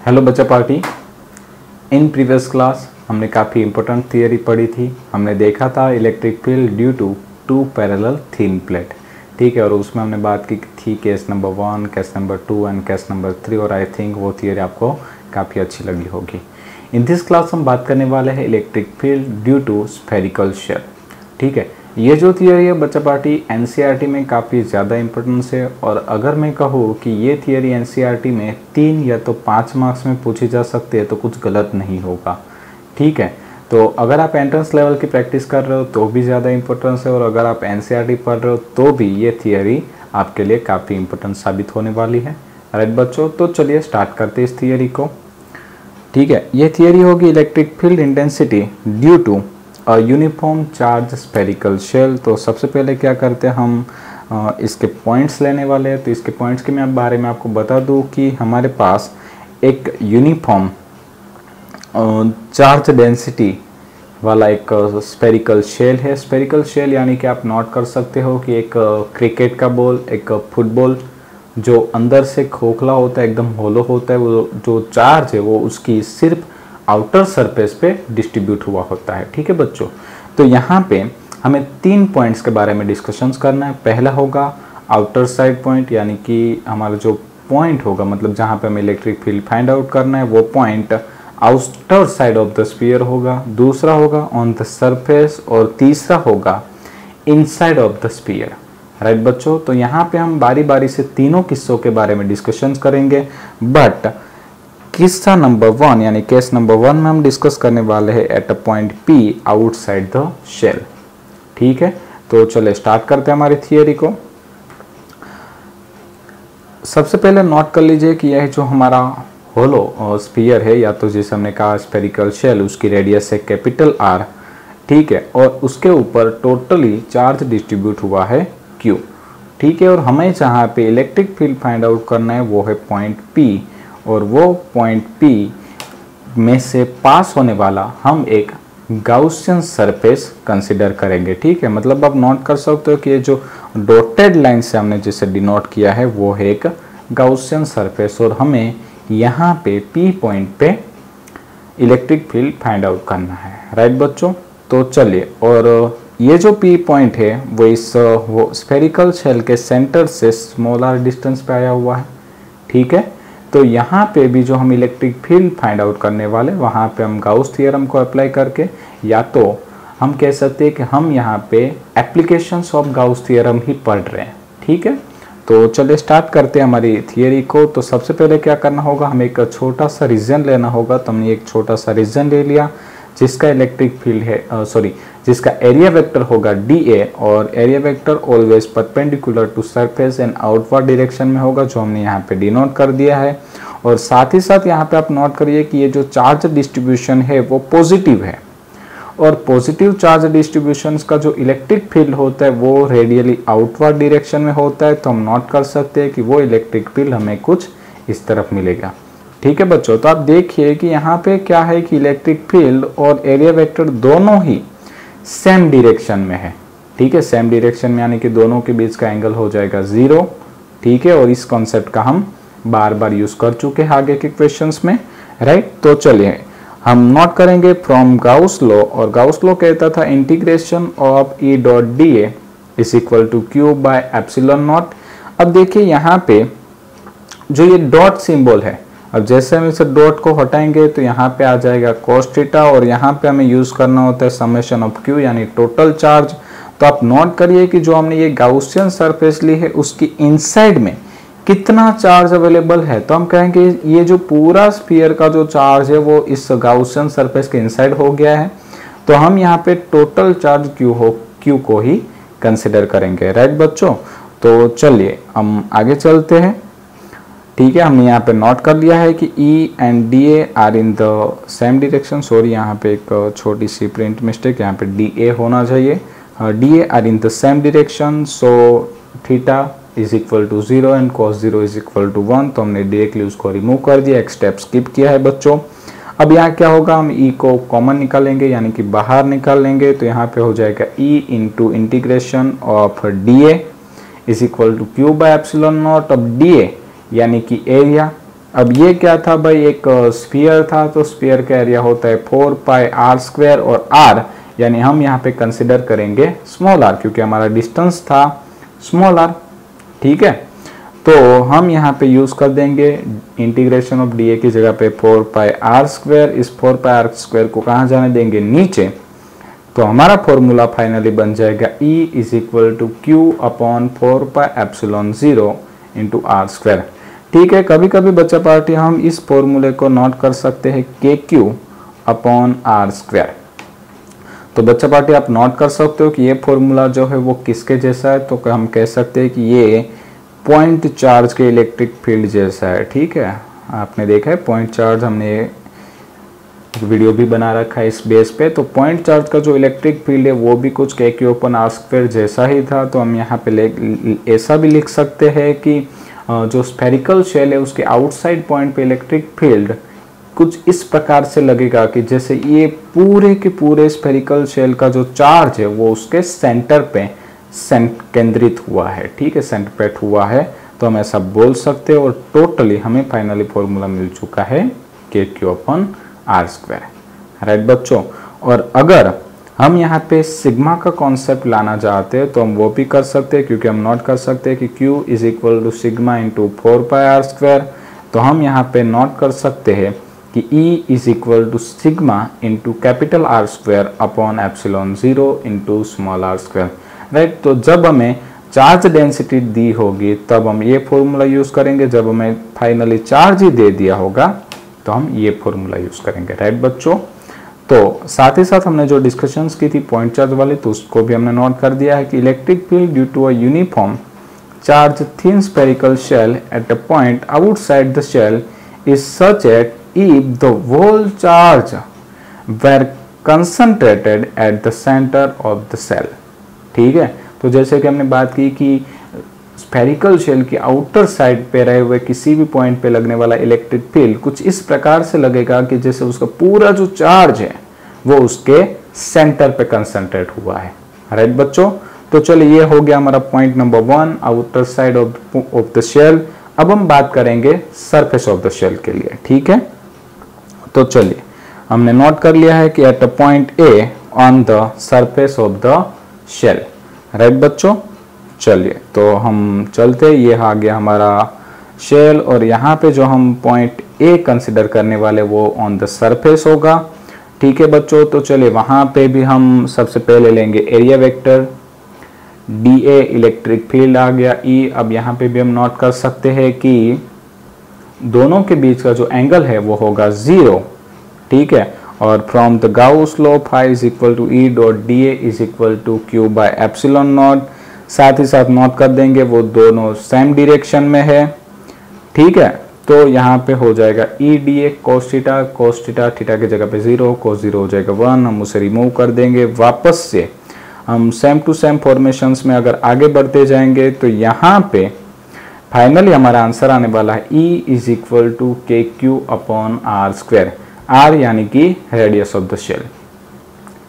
Hello बच्चा party. In previous class हमने काफ़ी इंपॉर्टेंट थियरी पढ़ी थी। हमने देखा था electric field due to two parallel thin plate, ठीक है। और उसमें हमने बात की थी case number 1, case number 2 and case number 3, और आई थिंक वो थियरी आपको काफ़ी अच्छी लगी होगी। इन दिस क्लास हम बात करने वाले हैं electric field due to spherical shell, ठीक है। ये जो थियरी है बच्चा पार्टी एनसीईआरटी में काफ़ी ज़्यादा इंपॉर्टेंस है, और अगर मैं कहूँ कि ये थियरी एनसीईआरटी में 3 या तो 5 मार्क्स में पूछी जा सकती है तो कुछ गलत नहीं होगा, ठीक है। तो अगर आप एंट्रेंस लेवल की प्रैक्टिस कर रहे हो तो भी ज़्यादा इंपॉर्टेंस है, और अगर आप एनसीईआरटी पढ़ रहे हो तो भी ये थियरी आपके लिए काफ़ी इंपॉर्टेंट साबित होने वाली है। राइट बच्चों, तो चलिए स्टार्ट करते हैं इस थियरी को, ठीक है। ये थियरी होगी electric field intensity due to uniform charge spherical shell. तो सबसे पहले क्या करते हैं हम इसके पॉइंट्स लेने वाले हैं। तो इसके पॉइंट्स के मैं बारे में आपको बता दूं कि हमारे पास एक यूनिफॉर्म चार्ज डेंसिटी वाला एक स्फेरिकल शेल है। स्फेरिकल शेल यानी कि आप नोट कर सकते हो कि एक क्रिकेट का बॉल, एक फुटबॉल जो अंदर से खोखला होता है, एकदम होलो होता है, वो जो चार्ज है वो उसकी सिर्फ आउटर सरफेस पे डिस्ट्रीब्यूट हुआ होता है, ठीक है बच्चों। तो यहाँ पे हमें 3 पॉइंट्स के बारे में डिस्कशंस करना है। पहला होगा आउटर साइड पॉइंट, यानी कि हमारा जो पॉइंट होगा, मतलब जहाँ पे हमें इलेक्ट्रिक फील्ड फाइंड आउट करना है, वो point outer side of the sphere होगा। दूसरा होगा ऑन द सरफेस, और तीसरा होगा inside of the sphere. Right बच्चों, तो यहाँ पे हम बारी बारी से तीनों किस्सों के बारे में डिस्कशंस करेंगे, बट किस्सा नंबर 1 यानी केस नंबर 1 में हम डिस्कस करने वाले हैं at a point P outside the shell, ठीक है। तो चले स्टार्ट करते हैं हमारी थियरी को। सबसे पहले नोट कर लीजिए कि यह जो हमारा होलो स्फीयर है, या तो जिसे हमने कहा स्फेरिकल शेल, उसकी रेडियस है कैपिटल R, ठीक है। और उसके ऊपर टोटली चार्ज डिस्ट्रीब्यूट हुआ है Q, ठीक है। और हमें जहाँ पे इलेक्ट्रिक फील्ड फाइंड आउट करना है वो है पॉइंट P, और वो पॉइंट P में से पास होने वाला हम एक गाउसियन सरफेस कंसिडर करेंगे, ठीक है। मतलब आप नोट कर सकते हो कि ये जो डॉटेड लाइन से हमने जिसे डिनोट किया है वो है एक गाउसियन सरफेस, और हमें यहाँ पे P पॉइंट पे इलेक्ट्रिक फील्ड फाइंड आउट करना है। राइट बच्चों, तो चलिए, और ये जो P पॉइंट है वो स्फेरिकल शेल के सेंटर से स्मॉलर डिस्टेंस पे आया हुआ है, ठीक है। तो यहाँ पे भी जो हम इलेक्ट्रिक फील्ड फाइंड आउट करने वाले, वहाँ पे हम गाउस थ्योरम को अप्लाई करके, या तो हम कह सकते हैं कि हम यहाँ पे एप्लीकेशंस ऑफ गाउस थ्योरम ही पढ़ रहे हैं, ठीक है। तो चलिए स्टार्ट करते हैं हमारी थियरी को। तो सबसे पहले क्या करना होगा, हमें एक छोटा सा रीजन लेना होगा। तो हमने एक छोटा सा रीजन ले लिया जिसका इलेक्ट्रिक फील्ड है जिसका एरिया वेक्टर होगा dA, और area vector always perpendicular to surface and outward direction में होगा, जो हमने यहाँ पे डिनोट कर दिया है। और साथ ही साथ यहाँ पे आप नोट करिए कि ये जो चार्ज डिस्ट्रीब्यूशन है वो पॉजिटिव है, और पॉजिटिव चार्ज डिस्ट्रीब्यूशन का जो इलेक्ट्रिक फील्ड होता है वो रेडियली आउटवर्ड डायरेक्शन में होता है। तो हम नोट कर सकते हैं कि वो इलेक्ट्रिक फील्ड हमें कुछ इस तरफ मिलेगा, ठीक है बच्चों। तो आप देखिए कि यहाँ पे क्या है कि इलेक्ट्रिक फील्ड और एरिया वेक्टर दोनों ही सेम डायरेक्शन में है, ठीक है। सेम डायरेक्शन में यानी कि दोनों के बीच का एंगल हो जाएगा 0, ठीक है। और इस कॉन्सेप्ट का हम बार बार यूज कर चुके हैं आगे के क्वेश्चंस में, राइट। तो चलिए हम नोट करेंगे फ्रॉम गाउस लॉ, और गाउस लॉ कहता था integration of E dot dA is equal to Q by epsilon naught. अब देखिए यहाँ पे जो ये डॉट सिंबल है, अब जैसे हम इसे डॉट को हटाएंगे तो यहाँ पे आ जाएगा cos थीटा, और यहाँ पे हमें यूज करना होता है समेशन ऑफ Q यानी टोटल चार्ज। तो आप नोट करिए कि जो हमने ये गाउसियन सरफेस ली है उसकी इनसाइड में कितना चार्ज अवेलेबल है। तो हम कहेंगे ये जो पूरा स्फीयर का जो चार्ज है वो इस गाउसियन सरफेस के इनसाइड हो गया है। तो हम यहाँ पे टोटल चार्ज Q को ही कंसिडर करेंगे, राइट बच्चों। तो चलिए हम आगे चलते हैं, ठीक है। हमने यहाँ पे नोट कर लिया है कि E and dA are in the same direction. Sorry, यहाँ पे एक छोटी सी प्रिंट मिस्टेक, यहाँ पे dA होना चाहिए। dA are in the same direction, so theta is equal to 0 and cos 0 is equal to 1। तो हमने डायरेक्टली उसको रिमूव कर दिया, एक स्टेप स्किप किया है बच्चों। अब यहाँ क्या होगा, हम E को कॉमन निकालेंगे यानी कि बाहर निकाल लेंगे। तो यहाँ पे हो जाएगा E into integration of dA is equal to Q by epsilon naught. अब dA यानी कि एरिया, अब ये क्या था भाई, एक स्फीयर था, तो स्फीयर का एरिया होता है 4 पाई आर स्क्वायर, और आर यानी हम यहाँ पे कंसिडर करेंगे स्मॉल आर, क्योंकि हमारा डिस्टेंस था स्मॉल आर। ठीक है, तो हम यहाँ पे यूज कर देंगे इंटीग्रेशन ऑफ डी ए की जगह पे 4 पाई आर स्क्वायर। इस 4 पाई आर स्क्वायर को कहाँ जाने देंगे, नीचे। तो हमारा फॉर्मूला फाइनली बन जाएगा E is equal to Q upon 4 pi epsilon 0 into R square. ठीक है, कभी कभी बच्चा पार्टी हम इस फॉर्मूले को नोट कर सकते हैं के क्यू अपॉन आर स्क्वायर। तो बच्चा पार्टी आप नोट कर सकते हो कि ये फॉर्मूला जो है वो किसके जैसा है, तो हम कह सकते हैं कि ये पॉइंट चार्ज के इलेक्ट्रिक फील्ड जैसा है। ठीक है, आपने देखा है पॉइंट चार्ज, हमने एक वीडियो भी बना रखा है इस बेस पे। तो पॉइंट चार्ज का जो इलेक्ट्रिक फील्ड है वो भी कुछ के क्यू अपन आर स्क्वायर जैसा ही था। तो हम यहाँ पे ऐसा भी लिख सकते हैं कि जो स्फेरिकल शेल है उसके आउटसाइड पॉइंट पे इलेक्ट्रिक फील्ड कुछ इस प्रकार से लगेगा कि जैसे ये पूरे के पूरे स्फेरिकल शेल का जो चार्ज है वो उसके सेंटर पे केंद्रित हुआ है। ठीक है, सेंटरपेट हुआ है, तो हम ऐसा बोल सकते हैं। और टोटली हमें फाइनली फॉर्मूला मिल चुका है K Q upon R square. Right बच्चों, और अगर हम यहाँ पे सिग्मा का कॉन्सेप्ट लाना चाहते हैं तो हम वो भी कर सकते हैं, क्योंकि हम नोट कर सकते हैं कि Q is equal to sigma into 4 pi R square. तो हम यहाँ पे नोट कर सकते हैं कि E is equal to sigma into capital R square upon epsilon 0 into small R square. Right, तो जब हमें चार्ज डेंसिटी दी होगी तब हम ये फॉर्मूला यूज करेंगे, जब हमें फाइनली चार्ज ही दे दिया होगा तो हम ये फॉर्मूला यूज करेंगे। राइट बच्चों, तो साथ ही साथ हमने जो डिस्कशंस की थी पॉइंट चार्ज वाली, तो उसको भी हमने नोट कर दिया है कि electric field due to a uniform charge thin spherical shell at a point outside the shell is such that if the whole charge were concentrated at the centre of the shell. ठीक है, तो जैसे कि हमने बात की कि spherical shell की आउटर साइड पे रहे हुए किसी भी पॉइंट पे लगने वाला इलेक्ट्रिक फील्ड कुछ इस प्रकार से लगेगा कि जैसे उसका पूरा जो चार्ज है वो उसके सेंटर पे कंसंट्रेट हुआ है। राइट बच्चों, तो चलिए ये हो गया हमारा point number 1, outer side of the shell. अब हम बात करेंगे सरफेस ऑफ द शेल के लिए। ठीक है, तो चलिए हमने नोट कर लिया है कि at a point A on the surface of the shell. Right बच्चों, चलिए तो हम चलते, ये आ गया हमारा शेल, और यहाँ पे जो हम पॉइंट ए कंसिडर करने वाले वो ऑन द सरफेस होगा। ठीक है बच्चों, तो चलिए वहाँ पे भी हम सबसे पहले लेंगे area vector D A, electric field आ गया ई। अब यहाँ पे भी हम नोट कर सकते हैं कि दोनों के बीच का जो एंगल है वो होगा 0। ठीक है, और from the Gauss law phi is equal to E dot D A is equal to Q by epsilon naught. साथ ही साथ नोट कर देंगे वो दोनों सेम डायरेक्शन में है। ठीक है, तो यहाँ पे हो जाएगा E D A cos theta theta की जगह पे 0, कोस 0 हो जाएगा 1। हम उसे रिमूव कर देंगे। वापस से हम सेम टू सेम फॉर्मेशंस में अगर आगे बढ़ते जाएंगे तो यहाँ पे फाइनली हमारा आंसर आने वाला है E is equal to K Q upon R square. R यानी कि radius of the shell.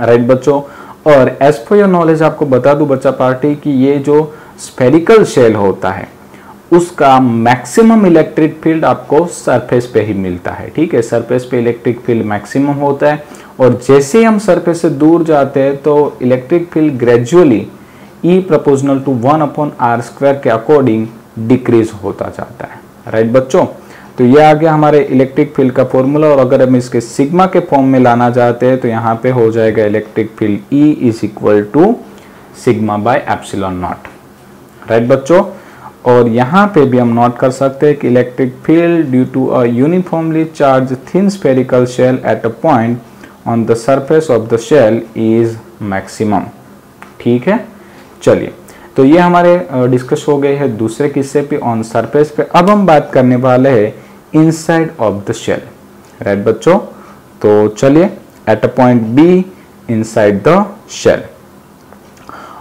Right बच्चों, और एज फॉर योर नॉलेज आपको बता दूं बच्चा पार्टी कि ये जो स्फेरिकल शेल होता है उसका मैक्सिमम इलेक्ट्रिक फील्ड आपको सरफेस पे ही मिलता है। ठीक है, सरफेस पे इलेक्ट्रिक फील्ड मैक्सिमम होता है, और जैसे ही हम सरफेस से दूर जाते हैं तो electric field gradually E proportional to 1 upon R square के अकॉर्डिंग डिक्रीज होता जाता है। राइट बच्चों, तो ये आ गया हमारे इलेक्ट्रिक फील्ड का फॉर्मूला। और अगर हम इसके सिग्मा के फॉर्म में लाना चाहते हैं तो यहाँ पे हो जाएगा electric field E is equal to sigma by epsilon naught. Right बच्चों, और यहाँ पे भी हम नोट कर सकते हैं कि electric field due to a uniformly charge thin spherical shell at a point on the surface of the shell is maximum. ठीक है, चलिए तो ये हमारे डिस्कस हो गए हैं दूसरे किस्से पे ऑन सरफेस पे। अब हम बात करने वाले हैं inside of the shell. Right बच्चों, तो चलिए at a point B inside the shell.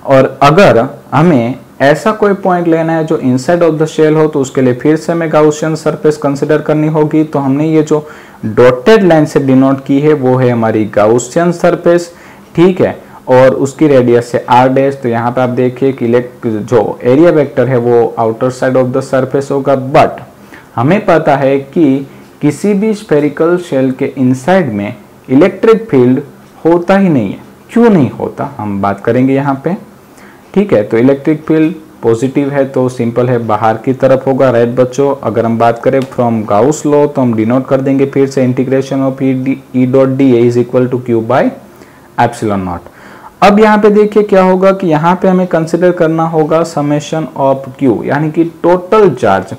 और अगर हमें ऐसा कोई पॉइंट लेना है जो इनसाइड ऑफ द शेल हो तो उसके लिए फिर से हमें गॉसियन सरफेस कंसिडर करनी होगी। तो हमने ये जो डॉटेड लाइन से डिनोट की है वो है हमारी गॉसियन सरफेस। ठीक है, और उसकी रेडियस है आर डैश। तो यहाँ पे आप देखिए कि जो एरिया वेक्टर है वो outer side of the surface होगा, बट हमें पता है कि किसी भी स्फेरिकल शेल के इनसाइड में इलेक्ट्रिक फील्ड होता ही नहीं है। क्यों नहीं होता हम बात करेंगे यहाँ पे, ठीक है। तो इलेक्ट्रिक फील्ड पॉजिटिव है तो सिंपल है बाहर की तरफ होगा, राइट बच्चों। अगर हम बात करें फ्रॉम गाउस लॉ तो हम डिनोट कर देंगे फिर से integration of E dot D is equal to Q by epsilon naught. अब यहाँ पे देखिए क्या होगा कि यहाँ पे हमें कंसिडर करना होगा समेशन ऑफ क्यू यानी कि टोटल चार्ज।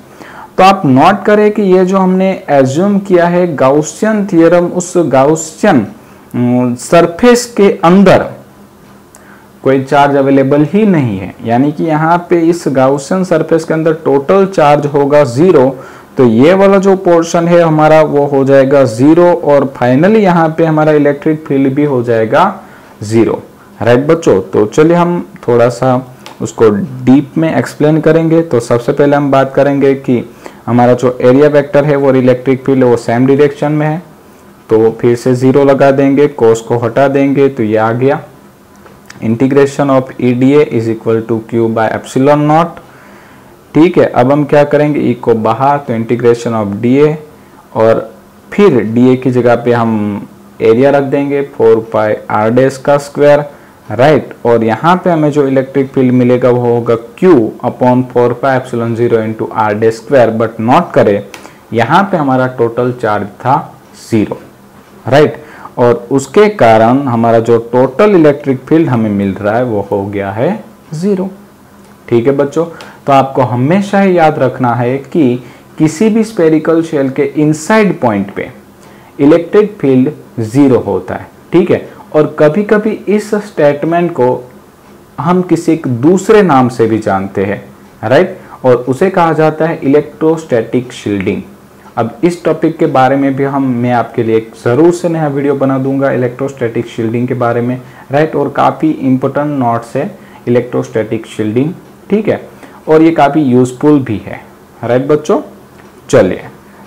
तो आप नोट करें कि ये जो हमने एज्यूम किया है गाउसियन थ्योरम, उस गाउसियन सरफेस के अंदर कोई चार्ज अवेलेबल ही नहीं है, यानी कि यहाँ पे इस गाउसियन सरफेस के अंदर टोटल चार्ज होगा 0। तो ये वाला जो पोर्शन है हमारा वो हो जाएगा 0 और फाइनली यहाँ पे हमारा इलेक्ट्रिक फील्ड भी हो जाएगा 0, राइट बच्चों। तो चलिए हम थोड़ा सा उसको डीप में एक्सप्लेन करेंगे। तो सबसे पहले हम बात करेंगे कि हमारा जो एरिया वेक्टर है वो इलेक्ट्रिक फील्ड वो सेम डायरेक्शन में है, तो फिर से 0 लगा देंगे, कोस को हटा देंगे तो ये आ गया। Integration of EDA is equal to Q by epsilon naught, ठीक है। अब हम क्या करेंगे, ई को बाहर तो इंटीग्रेशन ऑफ DA और फिर DA की जगह पे हम एरिया रख देंगे 4 पाई r डैश का स्क्वायर, राइट। और यहाँ पे हमें जो इलेक्ट्रिक फील्ड मिलेगा वो होगा Q upon 4 pi epsilon 0 into r dash square. But note करें यहाँ पे हमारा टोटल चार्ज था 0, राइट। और उसके कारण हमारा जो टोटल इलेक्ट्रिक फील्ड हमें मिल रहा है वो हो गया है 0, ठीक है बच्चों। तो आपको हमेशा ही याद रखना है कि किसी भी स्फेरिकल शेल के इनसाइड पॉइंट पे इलेक्ट्रिक फील्ड 0 होता है, ठीक है। और कभी कभी इस स्टेटमेंट को हम किसी दूसरे नाम से भी जानते हैं, राइट, और उसे कहा जाता है इलेक्ट्रोस्टैटिक शील्डिंग। अब इस टॉपिक के बारे में भी मैं आपके लिए एक ज़रूर से नया वीडियो बना दूंगा इलेक्ट्रोस्टैटिक शील्डिंग के बारे में, राइट। और काफ़ी इंपॉर्टेंट नोट्स है इलेक्ट्रोस्टैटिक शील्डिंग, ठीक है, और ये काफ़ी यूजफुल भी है, राइट बच्चों। चलिए,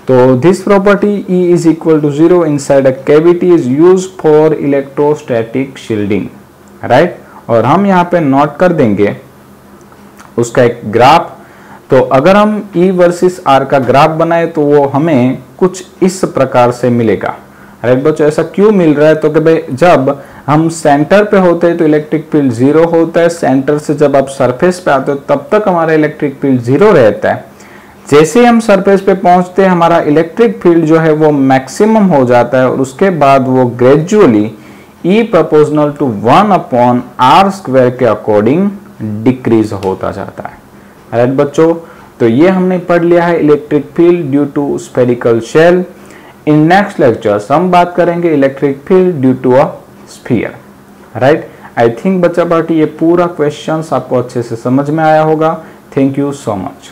तो this property E is equal to 0 inside a cavity is use for electrostatic shielding, right. और हम यहाँ पे नोट कर देंगे उसका एक ग्राफ। तो अगर हम E वर्सेस R का ग्राफ बनाए तो वो हमें कुछ इस प्रकार से मिलेगा, राइट बच्चों। ऐसा क्यों मिल रहा है, तो कि भाई जब हम सेंटर पे होते हैं तो इलेक्ट्रिक फील्ड 0 होता है, सेंटर से जब आप सरफेस पे आते हो तब तक हमारा इलेक्ट्रिक फील्ड 0 रहता है। जैसे ही हम सरफेस पे पहुंचते हैं हमारा इलेक्ट्रिक फील्ड जो है वो मैक्सिमम हो जाता है और उसके बाद वो gradually E proportional to 1 upon R square के अकॉर्डिंग डिक्रीज होता जाता है, राइट बच्चों। तो ये हमने पढ़ लिया है electric field due to spherical shell. In next lectures हम बात करेंगे electric field due to a sphere, right. I think बच्चा पार्टी ये पूरा क्वेश्चंस आपको अच्छे से समझ में आया होगा। Thank you so much.